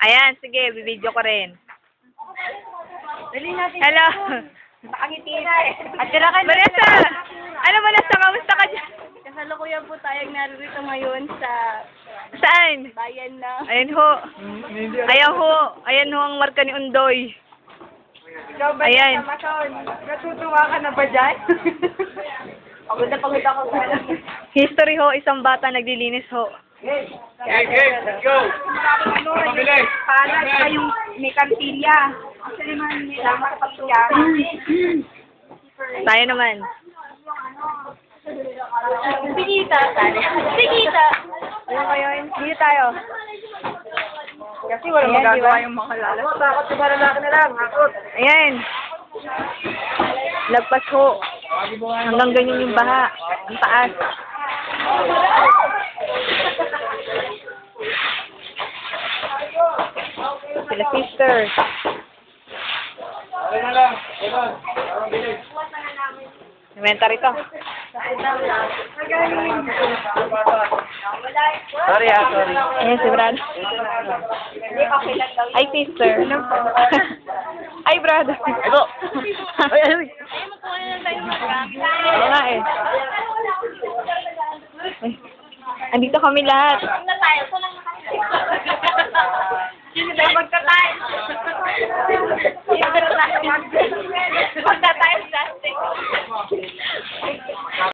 Ayan, sige, bibidyo ko rin. Dali natin. Hello. Nakangiti na eh. At tira ka Vanessa! Ano, Vanessa? Kamusta ka dyan? Kasalukuyan po tayong naririto ngayon sa Saan? bayan na... Ayan ho. Ayan ho. Ayan ho ang marka ni Undoy. Ikaw ba Ayan. sa Mason? Natutuwa ka na ba dyan? Pagod na pagod ako sa... History ho, isang bata naglilinis ho. Okay, let's go. Mabilis. Paano kayong may kantilya? Actually man nila makapagtuya. Tayo naman. Sigita. Sigita. Ano kayo? Dito tayo. Kasi walang Ayan, magagawa diba? yung mga lalaki. Takot yung mga lalaki na lang. Takot. Ayan. Lagpas ho. Hanggang ganyan yung baha. Ang taas. Sila sister. Okay na lang. Ayun. Mabilis. Inventory to. Sorry sorry. Ayan si Brad. Ay, sister. Ay, Brad. Ito. Ay, ay. Oo nga eh. Ay, andito kami lahat.